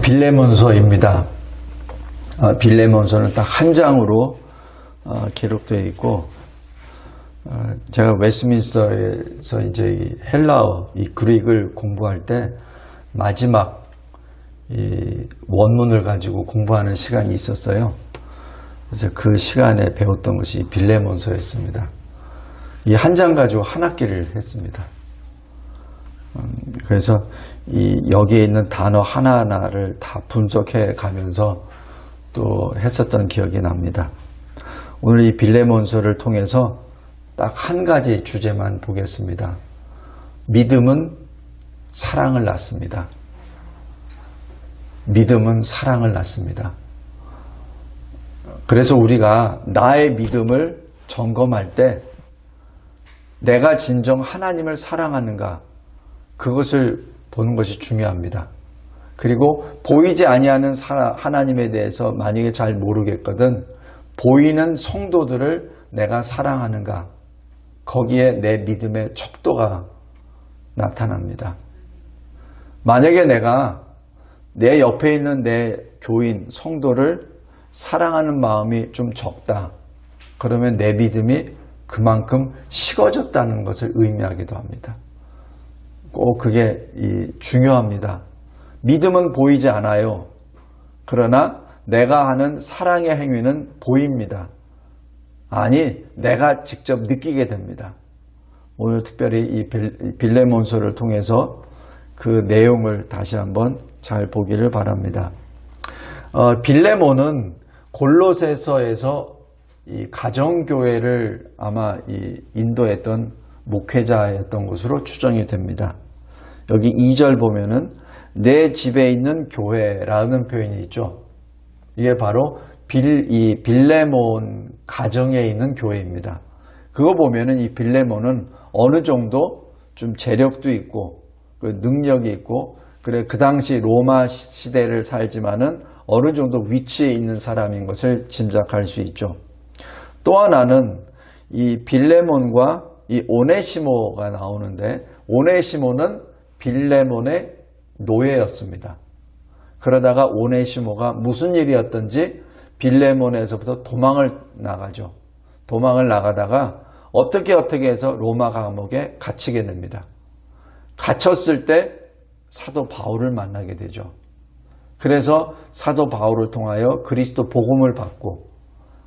빌레몬서입니다. 빌레몬서는 딱 한 장으로 기록되어 있고, 제가 웨스트민스터에서 이제 헬라어, 이 그릭을 공부할 때 마지막 이 원문을 가지고 공부하는 시간이 있었어요. 그래서 그 시간에 배웠던 것이 빌레몬서였습니다. 이 한 장 가지고 한 학기를 했습니다. 그래서 여기에 있는 단어 하나하나를 다 분석해 가면서 또 했었던 기억이 납니다. 오늘 이 빌레몬서를 통해서 딱 한 가지 주제만 보겠습니다. 믿음은 사랑을 낳습니다. 믿음은 사랑을 낳습니다. 그래서 우리가 나의 믿음을 점검할 때 내가 진정 하나님을 사랑하는가, 그것을 보는 것이 중요합니다. 그리고 보이지 아니하는 하나님에 대해서 만약에 잘 모르겠거든 보이는 성도들을 내가 사랑하는가, 거기에 내 믿음의 척도가 나타납니다. 만약에 내가 내 옆에 있는 내 교인, 성도를 사랑하는 마음이 좀 적다, 그러면 내 믿음이 그만큼 식어졌다는 것을 의미하기도 합니다. 꼭 그게 중요합니다. 믿음은 보이지 않아요. 그러나 내가 하는 사랑의 행위는 보입니다. 아니, 내가 직접 느끼게 됩니다. 오늘 특별히 이 빌레몬서를 통해서 그 내용을 다시 한번 잘 보기를 바랍니다. 빌레몬은 골로새서에서 이 가정교회를 아마 인도했던 목회자였던 것으로 추정이 됩니다. 여기 2절 보면은 내 집에 있는 교회라는 표현이 있죠. 이게 바로 빌레몬 가정에 있는 교회입니다. 그거 보면은 이 빌레몬은 어느 정도 좀 재력도 있고 그 능력이 있고, 그래 그 당시 로마 시대를 살지만은 어느 정도 위치에 있는 사람인 것을 짐작할 수 있죠. 또 하나는 이 빌레몬과 이 오네시모가 나오는데, 오네시모는 빌레몬의 노예였습니다. 그러다가 오네시모가 무슨 일이었던지 빌레몬에서부터 도망을 나가죠. 도망을 나가다가 어떻게 해서 로마 감옥에 갇히게 됩니다. 갇혔을 때 사도 바울을 만나게 되죠. 그래서 사도 바울을 통하여 그리스도 복음을 받고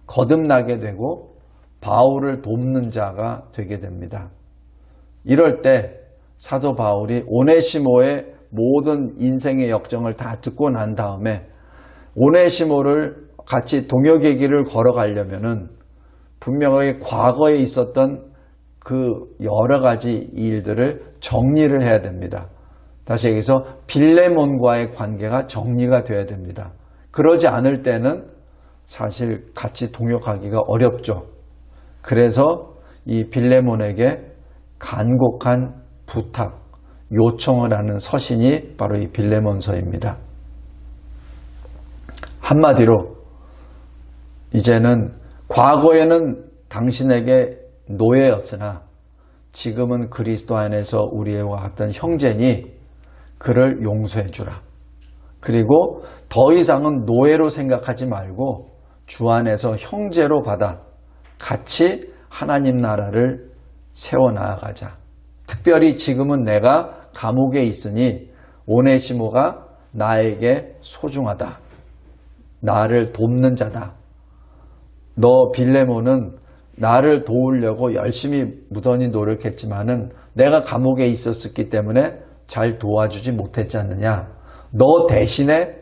거듭나게 되고 바울을 돕는 자가 되게 됩니다. 이럴 때 사도 바울이 오네시모의 모든 인생의 역정을 다 듣고 난 다음에 오네시모를 같이 동역의 길을 걸어가려면은 분명하게 과거에 있었던 그 여러 가지 일들을 정리를 해야 됩니다. 다시 얘기해서 빌레몬과의 관계가 정리가 돼야 됩니다. 그러지 않을 때는 사실 같이 동역하기가 어렵죠. 그래서 이 빌레몬에게 간곡한 부탁, 요청을 하는 서신이 바로 이 빌레몬서입니다. 한마디로 이제는 과거에는 당신에게 노예였으나 지금은 그리스도 안에서 우리와 같은 형제니 그를 용서해 주라. 그리고 더 이상은 노예로 생각하지 말고 주 안에서 형제로 받아 같이 하나님 나라를 세워나가자. 특별히 지금은 내가 감옥에 있으니 오네시모가 나에게 소중하다. 나를 돕는 자다. 너 빌레몬은 나를 도우려고 열심히 무던히 노력했지만은 내가 감옥에 있었기 때문에 잘 도와주지 못했지 않느냐. 너 대신에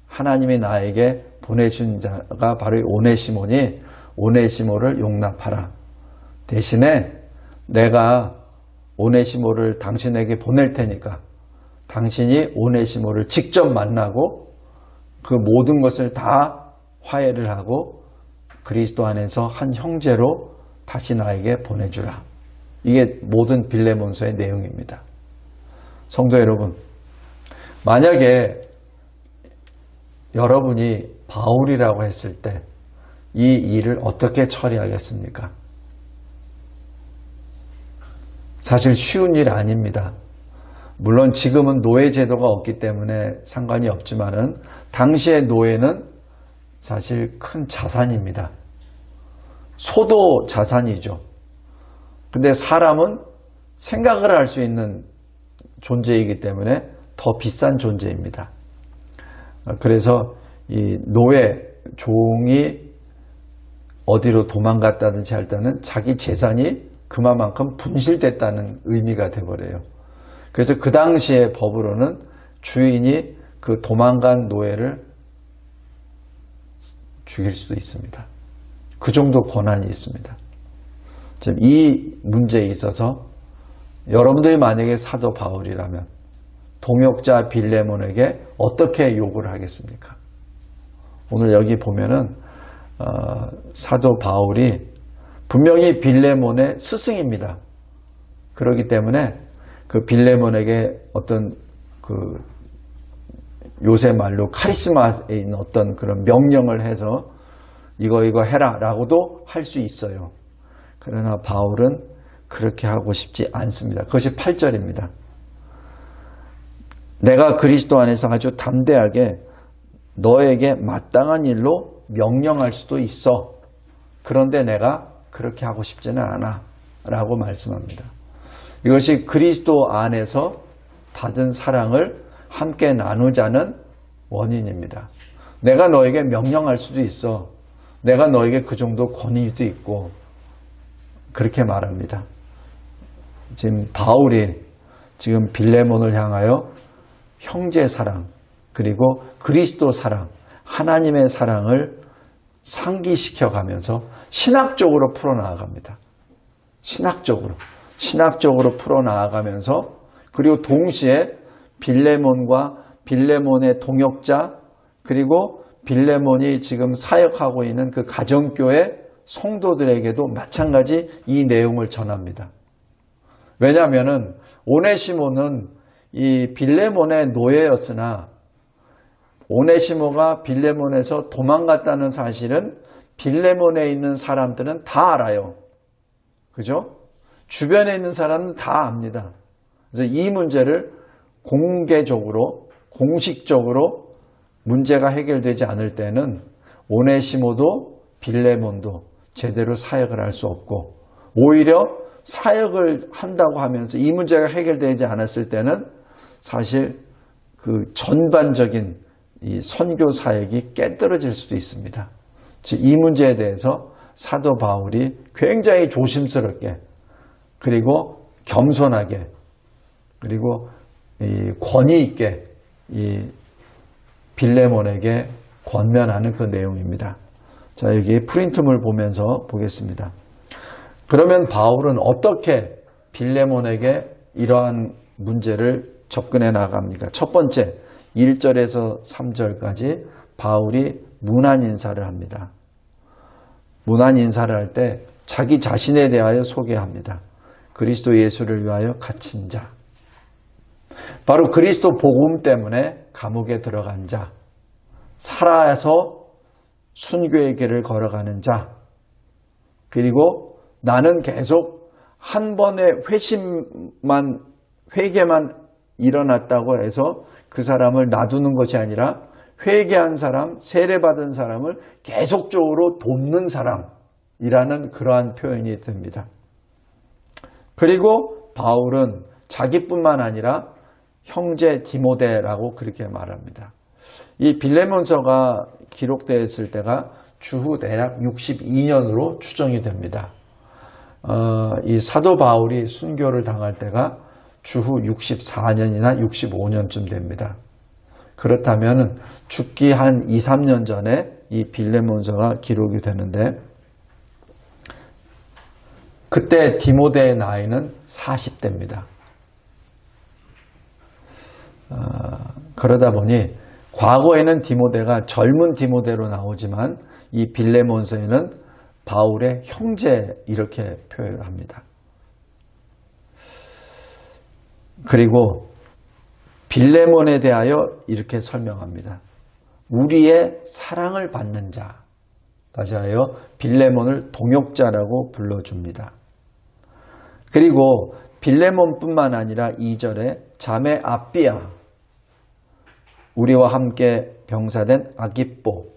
하나님이 나에게 보내준 자가 바로 오네시모니 오네시모를 용납하라. 대신에 내가 오네시모를 당신에게 보낼 테니까 당신이 오네시모를 직접 만나고 그 모든 것을 다 화해를 하고 그리스도 안에서 한 형제로 다시 나에게 보내주라. 이게 모든 빌레몬서의 내용입니다. 성도 여러분, 만약에 여러분이 바울이라고 했을 때 이 일을 어떻게 처리하겠습니까? 사실 쉬운 일 아닙니다. 물론 지금은 노예 제도가 없기 때문에 상관이 없지만은 당시의 노예는 사실 큰 자산입니다. 소도 자산이죠. 근데 사람은 생각을 할 수 있는 존재이기 때문에 더 비싼 존재입니다. 그래서 이 노예, 종이 어디로 도망갔다든지 할 때는 자기 재산이 그만큼 분실됐다는 의미가 돼버려요. 그래서 그 당시의 법으로는 주인이 그 도망간 노예를 죽일 수도 있습니다. 그 정도 권한이 있습니다. 지금 이 문제에 있어서 여러분들이 만약에 사도 바울이라면 동역자 빌레몬에게 어떻게 요구를 하겠습니까? 오늘 여기 보면은 사도 바울이 분명히 빌레몬의 스승입니다. 그렇기 때문에 그 빌레몬에게 어떤 그 요새 말로 카리스마에 있는 어떤 그런 명령을 해서 이거 해라 라고도 할 수 있어요. 그러나 바울은 그렇게 하고 싶지 않습니다. 그것이 8절입니다. 내가 그리스도 안에서 아주 담대하게 너에게 마땅한 일로 명령할 수도 있어. 그런데 내가 그렇게 하고 싶지는 않아 라고 말씀합니다. 이것이 그리스도 안에서 받은 사랑을 함께 나누자는 원인입니다. 내가 너에게 명령할 수도 있어. 내가 너에게 그 정도 권위도 있고 그렇게 말합니다. 지금 바울이 지금 빌레몬을 향하여 형제 사랑 그리고 그리스도 사랑 하나님의 사랑을 상기시켜 가면서 신학적으로 풀어나가갑니다. 신학적으로 풀어나가면서 그리고 동시에 빌레몬과 빌레몬의 동역자 그리고 빌레몬이 지금 사역하고 있는 그 가정교회 성도들에게도 마찬가지 이 내용을 전합니다. 왜냐하면 오네시모는 이 빌레몬의 노예였으나 오네시모가 빌레몬에서 도망갔다는 사실은 빌레몬에 있는 사람들은 다 알아요. 그죠? 주변에 있는 사람은 다 압니다. 그래서 이 문제를 공개적으로 공식적으로 문제가 해결되지 않을 때는 오네시모도 빌레몬도 제대로 사역을 할 수 없고 오히려 사역을 한다고 하면서 이 문제가 해결되지 않았을 때는 사실 그 전반적인 이 선교 사역이 깨떨어질 수도 있습니다. 즉 이 문제에 대해서 사도 바울이 굉장히 조심스럽게 그리고 겸손하게 그리고 이 권위 있게 이 빌레몬에게 권면하는 그 내용입니다. 자, 여기 프린트물 보면서 보겠습니다. 그러면 바울은 어떻게 빌레몬에게 이러한 문제를 접근해 나갑니까? 첫 번째, 1절에서 3절까지 바울이 문안 인사를 합니다. 문안 인사를 할 때 자기 자신에 대하여 소개합니다. 그리스도 예수를 위하여 갇힌 자. 바로 그리스도 복음 때문에 감옥에 들어간 자. 살아서 순교의 길을 걸어가는 자. 그리고 나는 계속 한 번의 회개만 일어났다고 해서 그 사람을 놔두는 것이 아니라 회개한 사람, 세례받은 사람을 계속적으로 돕는 사람이라는 그러한 표현이 됩니다. 그리고 바울은 자기뿐만 아니라 형제 디모데라고 그렇게 말합니다. 이 빌레몬서가 기록되었을 때가 주후 대략 62년으로 추정이 됩니다. 이 사도 바울이 순교를 당할 때가 주후 64년이나 65년쯤 됩니다. 그렇다면 죽기 한 2, 3년 전에 이 빌레몬서가 기록이 되는데 그때 디모데의 나이는 40대입니다. 그러다 보니 과거에는 디모데가 젊은 디모데로 나오지만 이 빌레몬서에는 바울의 형제 이렇게 표현합니다. 그리고 빌레몬에 대하여 이렇게 설명합니다. 우리의 사랑을 받는 자. 다시 하여 빌레몬을 동역자라고 불러줍니다. 그리고 빌레몬뿐만 아니라 2절에 자매 아비아, 우리와 함께 병사된 아기뽀,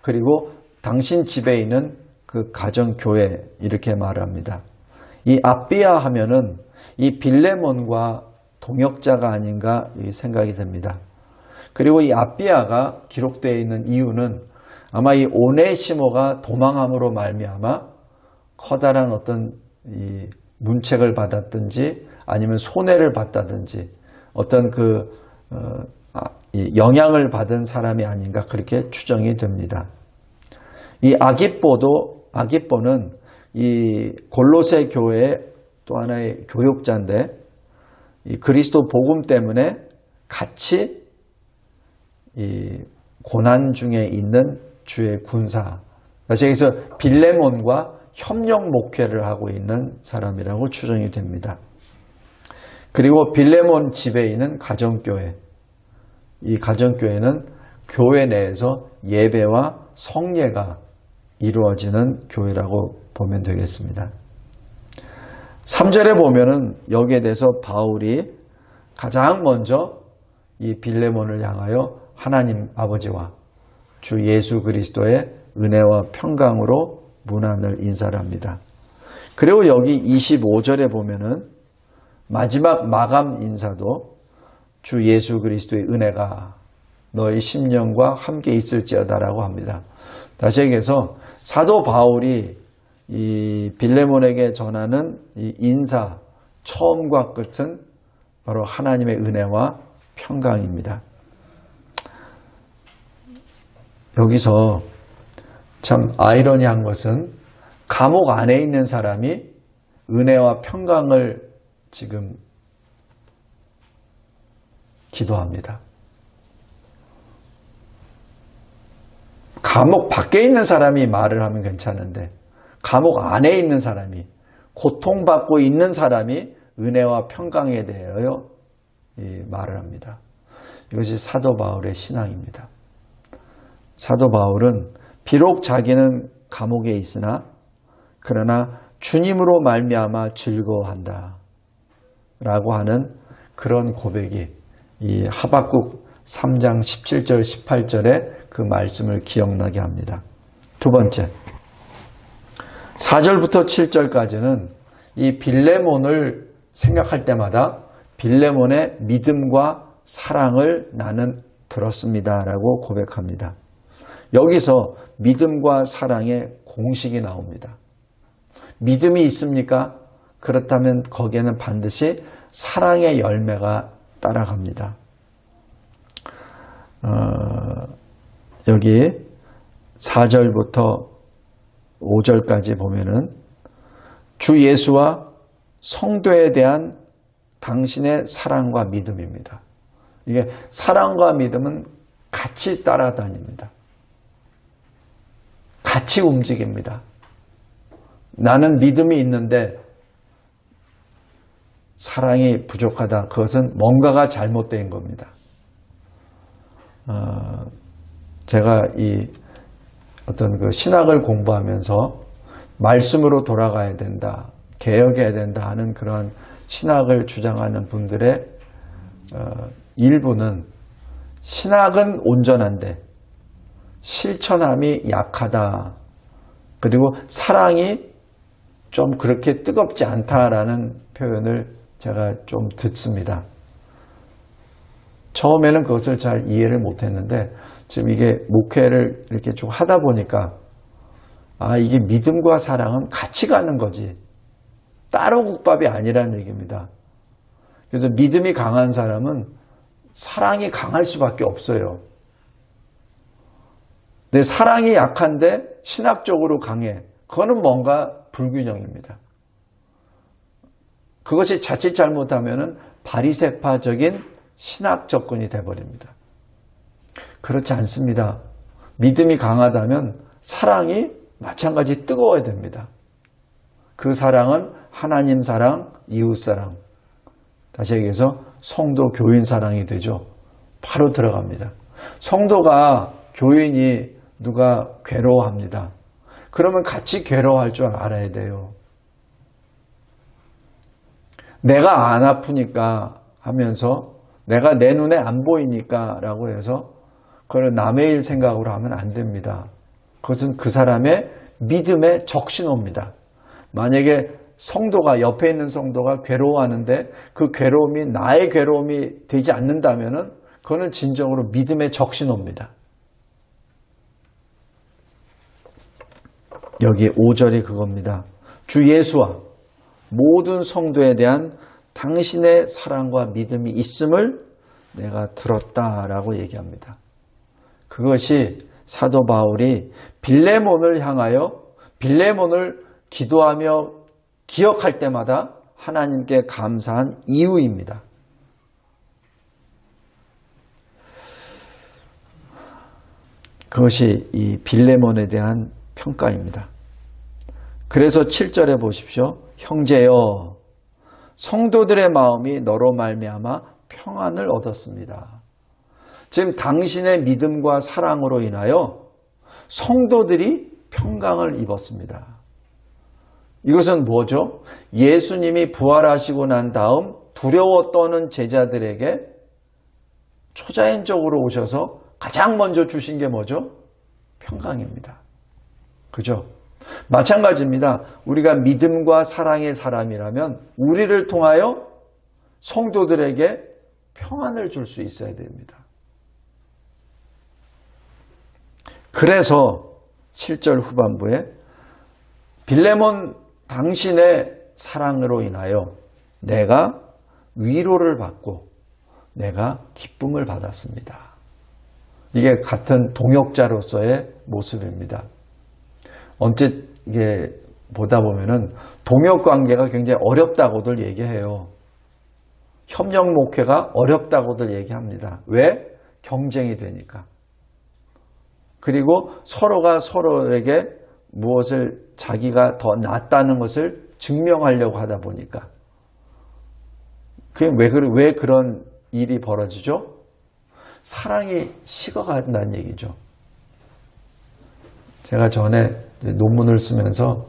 그리고 당신 집에 있는 그 가정교회, 이렇게 말합니다. 이 아비아 하면은 이 빌레몬과 동역자가 아닌가 생각이 됩니다. 그리고 이 아비아가 기록되어 있는 이유는 아마 이 오네시모가 도망함으로 말미암아 커다란 어떤 이 문책을 받았든지 아니면 손해를 받다든지 어떤 이 영향을 받은 사람이 아닌가 그렇게 추정이 됩니다. 이 아기뽀는 이 골로새 교회의 또 하나의 교육자인데 이 그리스도 복음 때문에 같이 이 고난 중에 있는 주의 군사, 그래서 여기서 빌레몬과 협력 목회를 하고 있는 사람이라고 추정이 됩니다. 그리고 빌레몬 집에 있는 가정교회, 이 가정교회는 교회 내에서 예배와 성례가 이루어지는 교회라고 보면 되겠습니다. 3절에 보면은 여기에 대해서 바울이 가장 먼저 이 빌레몬을 향하여 하나님 아버지와 주 예수 그리스도의 은혜와 평강으로 문안을 인사를 합니다. 그리고 여기 25절에 보면은 마지막 마감 인사도 주 예수 그리스도의 은혜가 너희 심령과 함께 있을지어다라고 합니다. 다시 얘기해서 사도 바울이 이 빌레몬에게 전하는 이 인사 처음과 끝은 바로 하나님의 은혜와 평강입니다. 여기서 참 아이러니한 것은 감옥 안에 있는 사람이 은혜와 평강을 지금 기도합니다. 감옥 밖에 있는 사람이 말을 하면 괜찮은데 감옥 안에 있는 사람이, 고통받고 있는 사람이 은혜와 평강에 대하여 말을 합니다. 이것이 사도 바울의 신앙입니다. 사도 바울은 비록 자기는 감옥에 있으나 그러나 주님으로 말미암아 즐거워한다 라고 하는 그런 고백이 이 하박국 3장 17절 18절의 그 말씀을 기억나게 합니다. 두 번째, 4절부터 7절까지는 이 빌레몬을 생각할 때마다 빌레몬의 믿음과 사랑을 나는 들었습니다 라고 고백합니다. 여기서 믿음과 사랑의 공식이 나옵니다. 믿음이 있습니까? 그렇다면 거기에는 반드시 사랑의 열매가 따라갑니다. 여기 4절부터 5절까지 보면은 주 예수와 성도에 대한 당신의 사랑과 믿음입니다. 이게 사랑과 믿음은 같이 따라다닙니다. 같이 움직입니다. 나는 믿음이 있는데 사랑이 부족하다. 그것은 뭔가가 잘못된 겁니다. 제가 이 어떤 그 신학을 공부하면서 말씀으로 돌아가야 된다, 개혁해야 된다 하는 그런 신학을 주장하는 분들의 일부는 신학은 온전한데 실천함이 약하다. 그리고 사랑이 좀 그렇게 뜨겁지 않다라는 표현을 제가 좀 듣습니다. 처음에는 그것을 잘 이해를 못했는데 지금 이게 목회를 이렇게 좀 하다 보니까 이게 믿음과 사랑은 같이 가는 거지 따로 국밥이 아니라는 얘기입니다. 그래서 믿음이 강한 사람은 사랑이 강할 수밖에 없어요. 근데 사랑이 약한데 신학적으로 강해. 그거는 뭔가 불균형입니다. 그것이 자칫 잘못하면은 바리새파적인 신학 접근이 돼버립니다. 그렇지 않습니다. 믿음이 강하다면 사랑이 마찬가지 뜨거워야 됩니다. 그 사랑은 하나님 사랑, 이웃 사랑, 다시 얘기해서 성도 교인 사랑이 되죠. 바로 들어갑니다. 성도가 교인이 누가 괴로워합니다. 그러면 같이 괴로워할 줄 알아야 돼요. 내가 안 아프니까 하면서 내가 내 눈에 안 보이니까 라고 해서 그걸 남의 일 생각으로 하면 안 됩니다. 그것은 그 사람의 믿음의 적신호입니다. 만약에 성도가 옆에 있는 성도가 괴로워하는데 그 괴로움이 나의 괴로움이 되지 않는다면 그거는 진정으로 믿음의 적신호입니다. 여기 5절이 그겁니다. 주 예수와 모든 성도에 대한 당신의 사랑과 믿음이 있음을 내가 들었다라고 얘기합니다. 그것이 사도 바울이 빌레몬을 향하여 빌레몬을 기도하며 기억할 때마다 하나님께 감사한 이유입니다. 그것이 이 빌레몬에 대한 평가입니다. 그래서 7절에 보십시오. 형제여, 성도들의 마음이 너로 말미암아 평안을 얻었습니다. 지금 당신의 믿음과 사랑으로 인하여 성도들이 평강을 입었습니다. 이것은 뭐죠? 예수님이 부활하시고 난 다음 두려워 떠는 제자들에게 초자연적으로 오셔서 가장 먼저 주신 게 뭐죠? 평강입니다. 그죠? 마찬가지입니다. 우리가 믿음과 사랑의 사람이라면 우리를 통하여 성도들에게 평안을 줄 수 있어야 됩니다. 그래서 7절 후반부에 빌레몬 당신의 사랑으로 인하여 내가 위로를 받고 내가 기쁨을 받았습니다. 이게 같은 동역자로서의 모습입니다. 언제 이게 보다 보면은 동역 관계가 굉장히 어렵다고들 얘기해요. 협력 목회가 어렵다고들 얘기합니다. 왜? 경쟁이 되니까. 그리고 서로가 서로에게 무엇을 자기가 더 낫다는 것을 증명하려고 하다 보니까. 그게 왜 그런 일이 벌어지죠? 사랑이 식어간다는 얘기죠. 제가 전에 논문을 쓰면서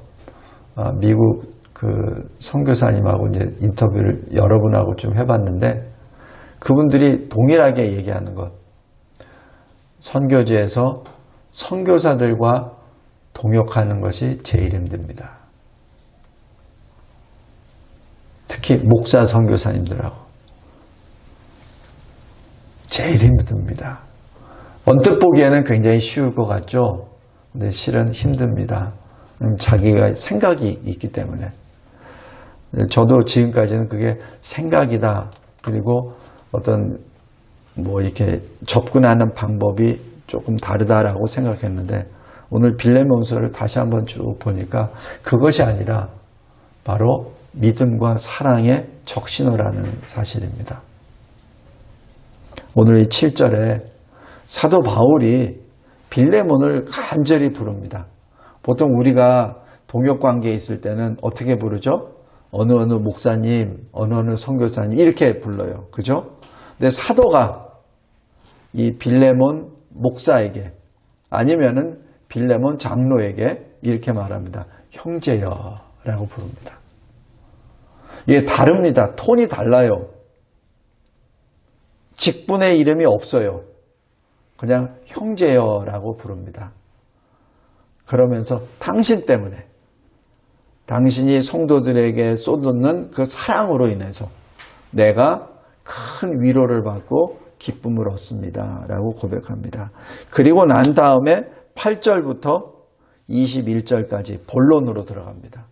미국 그 선교사님하고 이제 인터뷰를 여러분하고 좀 해봤는데 그분들이 동일하게 얘기하는 것. 선교지에서 선교사들과 동역하는 것이 제일 힘듭니다. 특히 목사 선교사님들하고 제일 힘듭니다. 언뜻 보기에는 굉장히 쉬울 것 같죠? 근데 실은 힘듭니다. 자기가 생각이 있기 때문에. 저도 지금까지는 그게 생각이다. 그리고 어떤 이렇게 접근하는 방법이 조금 다르다라고 생각했는데 오늘 빌레몬서를 다시 한번 쭉 보니까 그것이 아니라 바로 믿음과 사랑의 적신호라는 사실입니다. 오늘 이 7절에 사도 바울이 빌레몬을 간절히 부릅니다. 보통 우리가 동역관계에 있을 때는 어떻게 부르죠? 어느 목사님, 어느 선교사님 이렇게 불러요. 그죠? 근데 사도가 이 빌레몬 목사에게 아니면은 빌레몬 장로에게 이렇게 말합니다. 형제여 라고 부릅니다. 이게 다릅니다. 톤이 달라요. 직분의 이름이 없어요. 그냥 형제여 라고 부릅니다. 그러면서 당신 때문에 당신이 성도들에게 쏟는 그 사랑으로 인해서 내가 큰 위로를 받고 기쁨을 얻습니다. 라고 고백합니다. 그리고 난 다음에 8절부터 21절까지 본론으로 들어갑니다.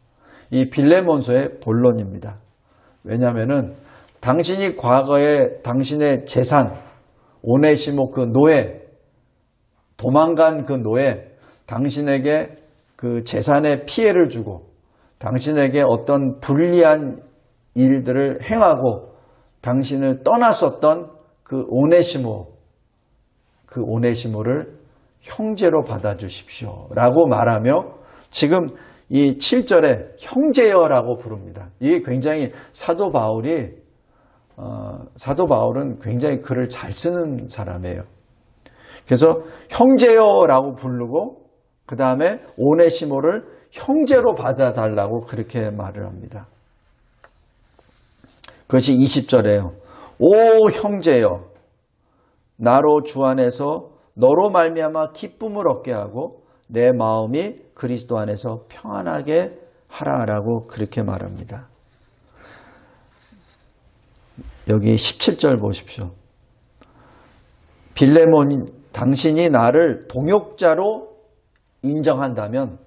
이 빌레몬서의 본론입니다. 왜냐하면은 당신이 과거에 당신의 재산, 오네시모 그 노예, 도망간 그 노예, 당신에게 그 재산에 피해를 주고 당신에게 어떤 불리한 일들을 행하고 당신을 떠났었던 그 오네시모를 형제로 받아주십시오 라고 말하며 지금 이 7절에 형제여라고 부릅니다. 이게 굉장히 사도 바울은 굉장히 글을 잘 쓰는 사람이에요. 그래서 형제여라고 부르고 그 다음에 오네시모를 형제로 받아달라고 그렇게 말을 합니다. 그것이 20절에요. 오 형제여, 나로 주 안에서 너로 말미암아 기쁨을 얻게 하고 내 마음이 그리스도 안에서 평안하게 하라라고 그렇게 말합니다. 여기 17절 보십시오. 빌레몬, 당신이 나를 동역자로 인정한다면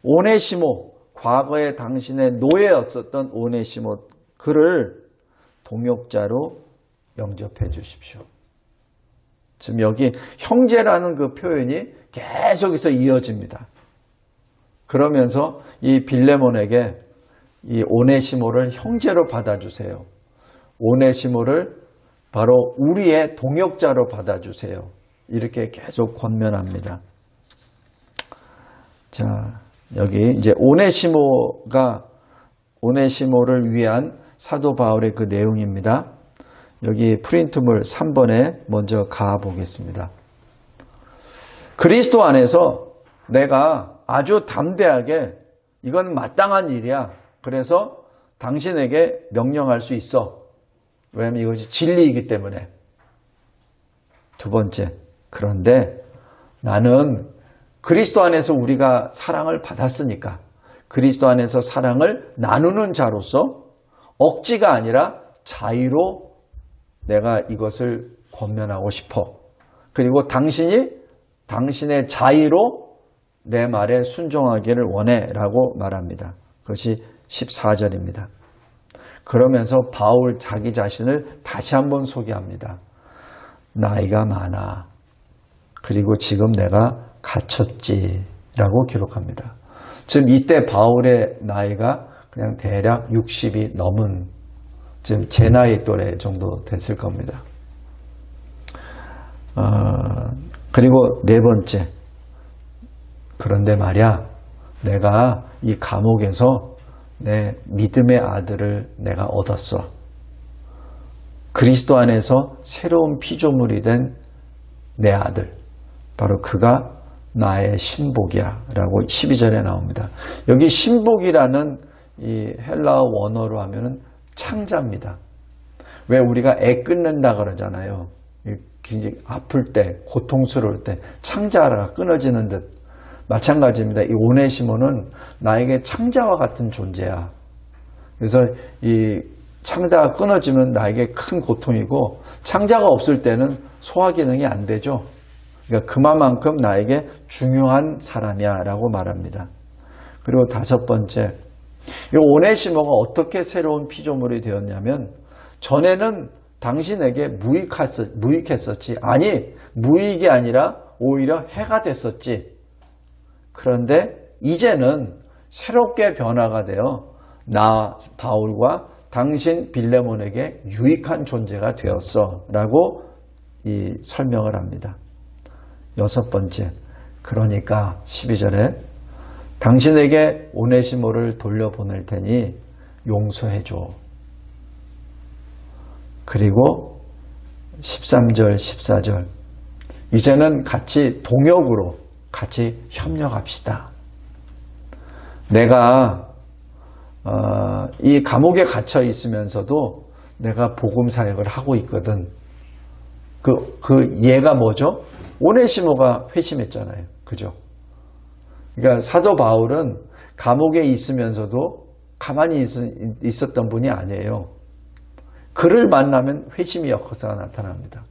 오네시모, 과거에 당신의 노예였었던 오네시모, 그를 동역자로 영접해 주십시오. 지금 여기 형제라는 그 표현이 계속해서 이어집니다. 그러면서 이 빌레몬에게 이 오네시모를 형제로 받아주세요. 오네시모를 바로 우리의 동역자로 받아주세요. 이렇게 계속 권면합니다. 자, 여기 이제 오네시모를 위한 사도 바울의 그 내용입니다. 여기 프린트물 3번에 먼저 가보겠습니다. 그리스도 안에서 내가 아주 담대하게 이건 마땅한 일이야. 그래서 당신에게 명령할 수 있어. 왜냐하면 이것이 진리이기 때문에. 두 번째, 그런데 나는 그리스도 안에서 우리가 사랑을 받았으니까 그리스도 안에서 사랑을 나누는 자로서 억지가 아니라 자의로 내가 이것을 권면하고 싶어. 그리고 당신의 자의로 내 말에 순종하기를 원해 라고 말합니다. 그것이 14절입니다. 그러면서 바울 자기 자신을 다시 한번 소개합니다. 나이가 많아. 그리고 지금 내가 갇혔지 라고 기록합니다. 지금 이때 바울의 나이가 그냥 대략 60이 넘은, 지금 제 나이 또래 정도 됐을 겁니다. 그리고 네 번째, 그런데 말이야, 내가 이 감옥에서 내 믿음의 아들을 내가 얻었어. 그리스도 안에서 새로운 피조물이 된 내 아들, 바로 그가 나의 신복이야 라고 12절에 나옵니다. 여기 신복이라는 이 헬라어 원어로 하면은 창자입니다. 왜 우리가 애 끊는다 그러잖아요. 굉장히 아플 때, 고통스러울 때 창자가 끊어지는 듯 마찬가지입니다. 이 오네시모는 나에게 창자와 같은 존재야. 그래서 이 창자가 끊어지면 나에게 큰 고통이고, 창자가 없을 때는 소화 기능이 안 되죠. 그러니까 그만큼 나에게 중요한 사람이야 라고 말합니다. 그리고 다섯 번째, 이 오네시모가 어떻게 새로운 피조물이 되었냐면, 전에는 당신에게 무익했었지. 아니, 무익이 아니라 오히려 해가 됐었지. 그런데 이제는 새롭게 변화가 되어 나 바울과 당신 빌레몬에게 유익한 존재가 되었어 라고 이 설명을 합니다. 여섯 번째, 그러니까 12절에 당신에게 오네시모를 돌려보낼 테니 용서해줘. 그리고 13절, 14절, 이제는 같이 동역으로 같이 협력합시다. 내가 이 감옥에 갇혀 있으면서도 내가 복음 사역을 하고 있거든. 그 얘가 뭐죠? 오네시모가 회심했잖아요. 그죠? 그러니까 사도 바울은 감옥에 있으면서도 가만히 있었던 분이 아니에요. 그를 만나면 회심의 역사가 나타납니다.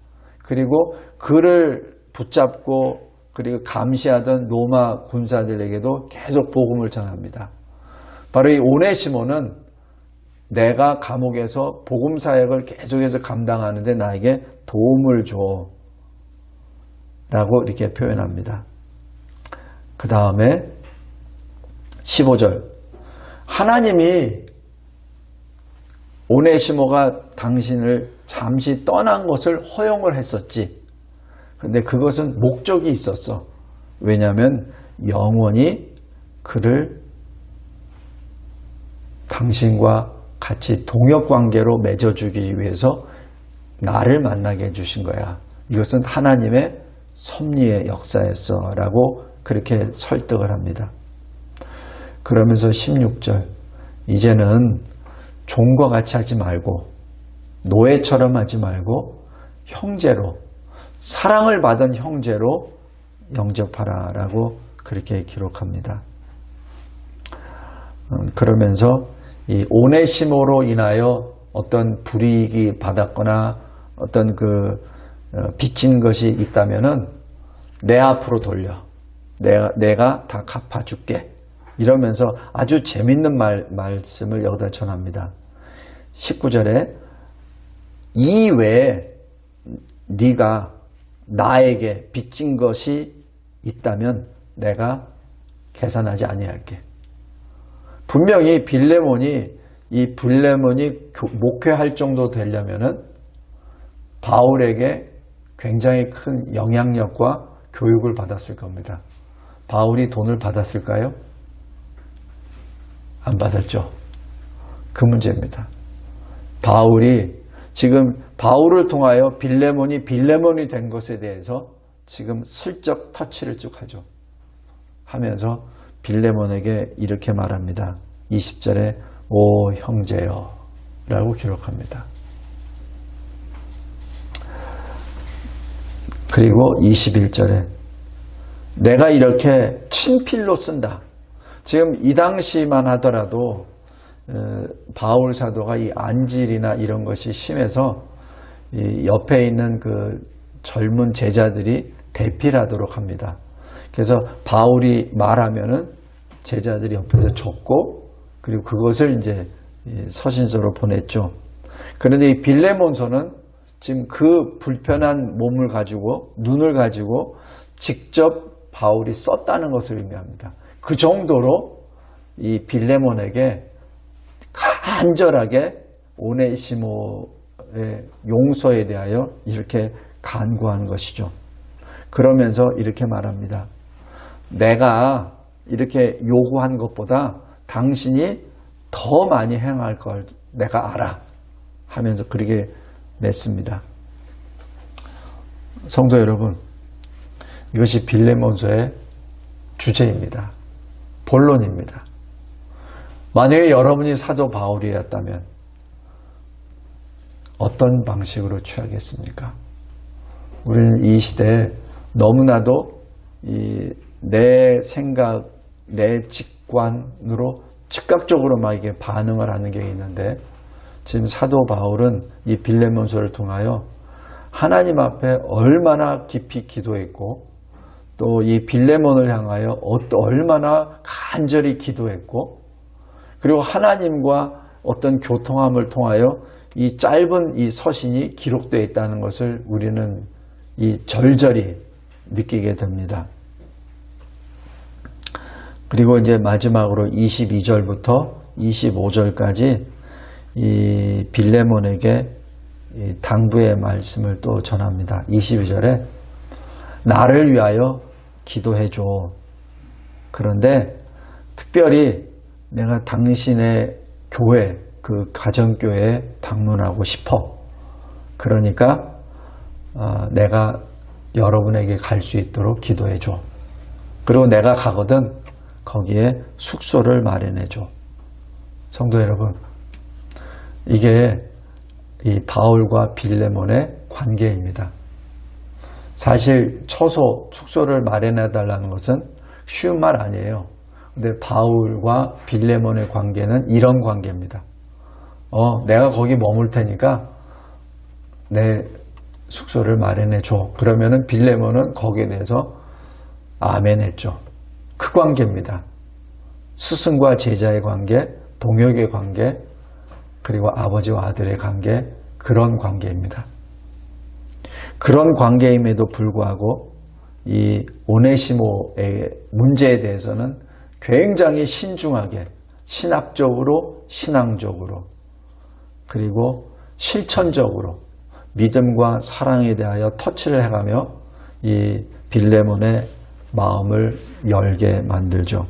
그리고 그를 붙잡고 그리고 감시하던 로마 군사들에게도 계속 복음을 전합니다. 바로 이 오네시모는 내가 감옥에서 복음 사역을 계속해서 감당하는데 나에게 도움을 줘 라고 이렇게 표현합니다. 그 다음에 15절, 하나님이 오네시모가 당신을 잠시 떠난 것을 허용을 했었지. 근데 그것은 목적이 있었어. 왜냐하면 영원히 그를 당신과 같이 동역관계로 맺어주기 위해서 나를 만나게 해주신 거야. 이것은 하나님의 섭리의 역사였어 라고 그렇게 설득을 합니다. 그러면서 16절, 이제는 종과 같이 하지 말고 노예처럼 하지 말고 형제로, 사랑을 받은 형제로 영접하라라고 그렇게 기록합니다. 그러면서 이 오네시모로 인하여 어떤 불이익이 받았거나 어떤 빚진 것이 있다면은 내 앞으로 돌려. 내가 다 갚아줄게. 이러면서 아주 재밌는 말씀을 여기다 전합니다. 19절에 이 외에 네가 나에게 빚진 것이 있다면 내가 계산하지 아니할게. 분명히 빌레몬이 목회할 정도 되려면은 바울에게 굉장히 큰 영향력과 교육을 받았을 겁니다. 바울이 돈을 받았을까요? 안 받았죠. 그 문제입니다. 지금 바울을 통하여 빌레몬이 된 것에 대해서 지금 슬쩍 터치를 쭉 하죠. 하면서 빌레몬에게 이렇게 말합니다. 20절에 오 형제여 라고 기록합니다. 그리고 21절에 내가 이렇게 친필로 쓴다. 지금 이 당시만 하더라도 바울 사도가 이 안질이나 이런 것이 심해서 이 옆에 있는 그 젊은 제자들이 대필하도록 합니다. 그래서 바울이 말하면은 제자들이 옆에서 적고 그리고 그것을 이제 서신서로 보냈죠. 그런데 이 빌레몬서는 지금 그 불편한 몸을 가지고 눈을 가지고 직접 바울이 썼다는 것을 의미합니다. 그 정도로 이 빌레몬에게 간절하게 오네시모의 용서에 대하여 이렇게 간구한 것이죠. 그러면서 이렇게 말합니다. 내가 이렇게 요구한 것보다 당신이 더 많이 행할 걸 내가 알아 하면서 그렇게 냈습니다. 성도 여러분, 이것이 빌레몬서의 주제입니다. 본론입니다. 만약에 여러분이 사도 바울이었다면 어떤 방식으로 취하겠습니까? 우리는 이 시대에 너무나도 내 생각, 내 직관으로 즉각적으로 막 이게 반응을 하는 게 있는데 지금 사도 바울은 이 빌레몬서를 통하여 하나님 앞에 얼마나 깊이 기도했고 또 이 빌레몬을 향하여 얼마나 간절히 기도했고 그리고 하나님과 어떤 교통함을 통하여 이 짧은 이 서신이 기록되어 있다는 것을 우리는 이 절절히 느끼게 됩니다. 그리고 이제 마지막으로 22절부터 25절까지 이 빌레몬에게 이 당부의 말씀을 또 전합니다. 22절에 나를 위하여 기도해줘. 그런데 특별히 내가 당신의 교회, 그 가정교회에 방문하고 싶어. 그러니까 내가 여러분에게 갈 수 있도록 기도해줘. 그리고 내가 가거든 거기에 숙소를 마련해줘. 성도 여러분, 이게 이 바울과 빌레몬의 관계입니다. 사실 숙소를 마련해달라는 것은 쉬운 말 아니에요. 근데 바울과 빌레몬의 관계는 이런 관계입니다. 내가 거기 머물 테니까 내 숙소를 마련해줘. 그러면은 빌레몬은 거기에 대해서 아멘 했죠. 그 관계입니다. 스승과 제자의 관계, 동역의 관계, 그리고 아버지와 아들의 관계, 그런 관계입니다. 그런 관계임에도 불구하고 이 오네시모의 문제에 대해서는 굉장히 신중하게 신학적으로 신앙적으로 그리고 실천적으로 믿음과 사랑에 대하여 터치를 해가며 이 빌레몬의 마음을 열게 만들죠.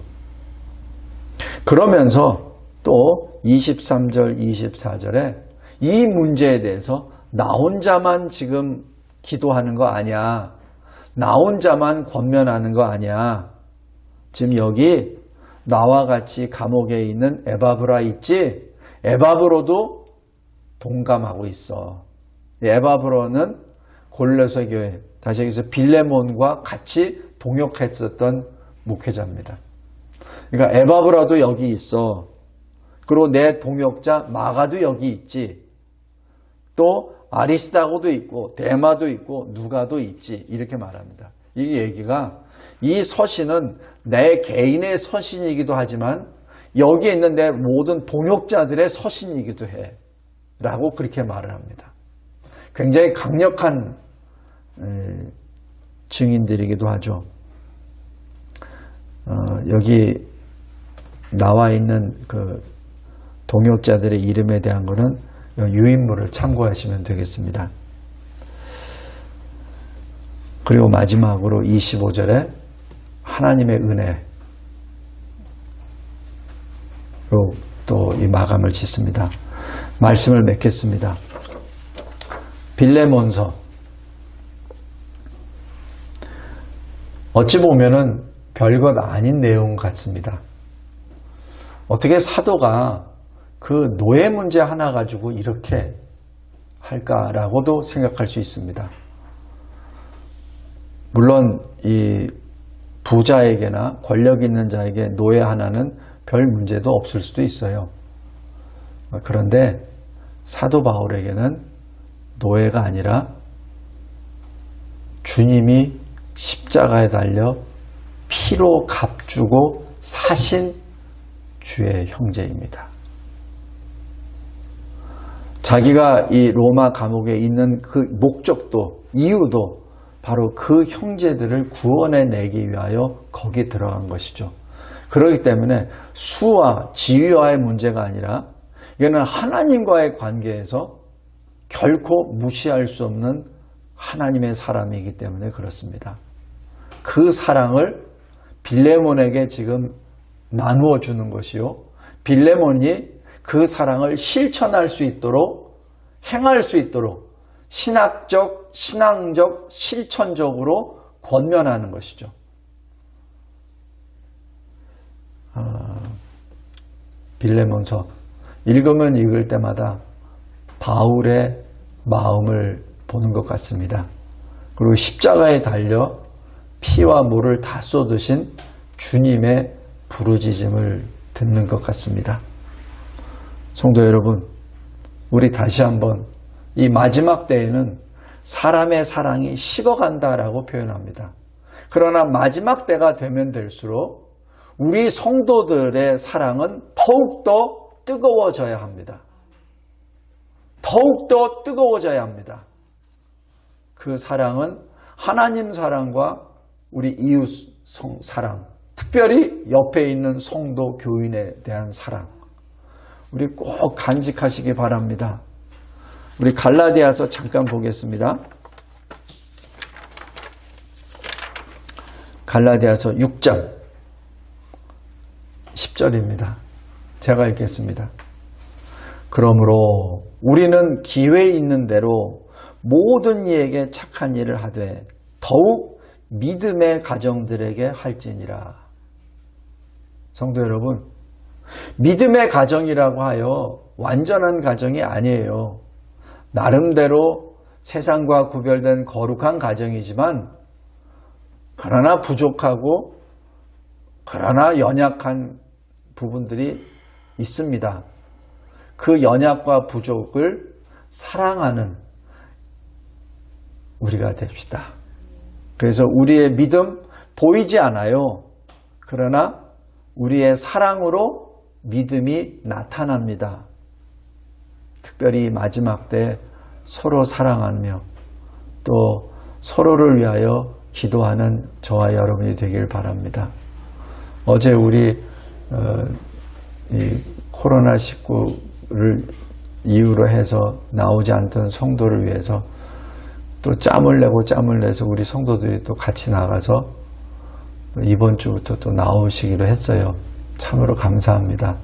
그러면서 또 23절, 24절에 이 문제에 대해서 나 혼자만 지금 기도하는 거 아니야. 나 혼자만 권면하는 거 아니야. 지금 여기 나와 같이 감옥에 있는 에바브라 있지? 에바브로도 동감하고 있어. 에바브로는 골로새 교회, 다시 여기서 빌레몬과 같이 동역했었던 목회자입니다. 그러니까 에바브로도 여기 있어. 그리고 내 동역자 마가도 여기 있지. 또 아리스다고도 있고 데마도 있고 누가도 있지. 이렇게 말합니다. 이 얘기가 이 서신은 내 개인의 서신이기도 하지만 여기에 있는 내 모든 동역자들의 서신이기도 해. 라고 그렇게 말을 합니다. 굉장히 강력한 증인들이기도 하죠. 여기 나와 있는 그 동역자들의 이름에 대한 거는 유인물을 참고하시면 되겠습니다. 그리고 마지막으로 25절에 하나님의 은혜로 또 이 마감을 짓습니다. 말씀을 맺겠습니다. 빌레몬서. 어찌 보면은 별것 아닌 내용 같습니다. 어떻게 사도가 그 노예 문제 하나 가지고 이렇게 할까라고도 생각할 수 있습니다. 물론 이 부자에게나 권력 있는 자에게 노예 하나는 별 문제도 없을 수도 있어요. 그런데 사도 바울에게는 노예가 아니라 주님이 십자가에 달려 피로 값주고 사신 주의 형제입니다. 자기가 이 로마 감옥에 있는 그 목적도 이유도 바로 그 형제들을 구원해 내기 위하여 거기 들어간 것이죠. 그렇기 때문에 수와 지위와의 문제가 아니라 이거는 하나님과의 관계에서 결코 무시할 수 없는 하나님의 사람이기 때문에 그렇습니다. 그 사랑을 빌레몬에게 지금 나누어 주는 것이요. 빌레몬이 그 사랑을 실천할 수 있도록, 행할 수 있도록 신학적, 신앙적, 실천적으로 권면하는 것이죠. 빌레몬서 읽으면 읽을 때마다 바울의 마음을 보는 것 같습니다. 그리고 십자가에 달려 피와 물을 다 쏟으신 주님의 부르짖음을 듣는 것 같습니다. 성도 여러분, 우리 다시 한번 이 마지막 때에는 사람의 사랑이 식어간다라고 표현합니다. 그러나 마지막 때가 되면 될수록 우리 성도들의 사랑은 더욱더 뜨거워져야 합니다. 더욱더 뜨거워져야 합니다. 그 사랑은 하나님 사랑과 우리 이웃 사랑, 특별히 옆에 있는 성도 교인에 대한 사랑, 우리 꼭 간직하시기 바랍니다. 우리 갈라디아서 잠깐 보겠습니다. 갈라디아서 6장 10절입니다. 제가 읽겠습니다. 그러므로 우리는 기회 있는 대로 모든 이에게 착한 일을 하되 더욱 믿음의 가정들에게 할지니라. 성도 여러분, 믿음의 가정이라고 하여 완전한 가정이 아니에요. 나름대로 세상과 구별된 거룩한 가정이지만 그러나 부족하고 그러나 연약한 부분들이 있습니다. 그 연약과 부족을 사랑하는 우리가 됩시다. 그래서 우리의 믿음 보이지 않아요. 그러나 우리의 사랑으로 믿음이 나타납니다. 특별히 마지막 때 서로 사랑하며 또 서로를 위하여 기도하는 저와 여러분이 되길 바랍니다. 어제 우리 이 코로나19를 이유로 해서 나오지 않던 성도를 위해서 또 짬을 내서 우리 성도들이 또 같이 나가서 이번 주부터 또 나오시기로 했어요. 참으로 감사합니다.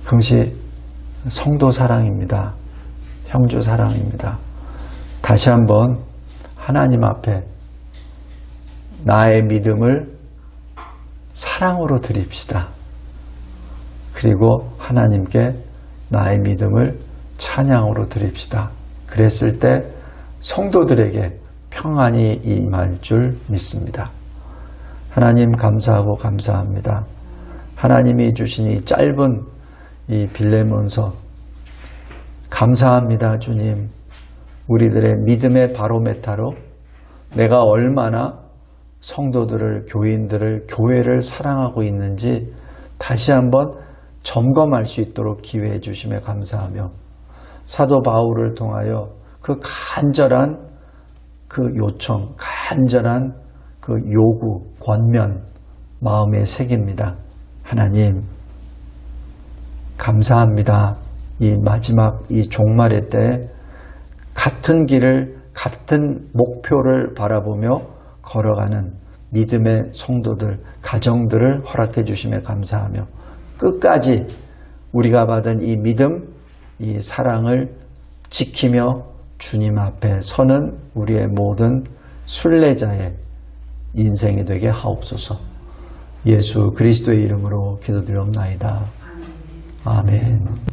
그것이 성도 사랑입니다. 형제 사랑입니다. 다시 한번 하나님 앞에 나의 믿음을 사랑으로 드립시다. 그리고 하나님께 나의 믿음을 찬양으로 드립시다. 그랬을 때 성도들에게 평안이 임할 줄 믿습니다. 하나님 감사하고 감사합니다. 하나님이 주신 이 짧은 이 빌레몬서 감사합니다. 주님, 우리들의 믿음의 바로메타로 내가 얼마나 성도들을, 교인들을, 교회를 사랑하고 있는지 다시 한번 점검할 수 있도록 기회해 주심에 감사하며 사도 바울을 통하여 그 간절한 그 요청, 간절한 그 요구, 권면 마음에 새깁니다. 하나님 감사합니다. 이 마지막 이 종말의 때 같은 길을, 같은 목표를 바라보며 걸어가는 믿음의 성도들, 가정들을 허락해 주심에 감사하며 끝까지 우리가 받은 이 믿음, 이 사랑을 지키며 주님 앞에 서는 우리의 모든 순례자의 인생이 되게 하옵소서. 예수 그리스도의 이름으로 기도드리옵나이다. 아멘.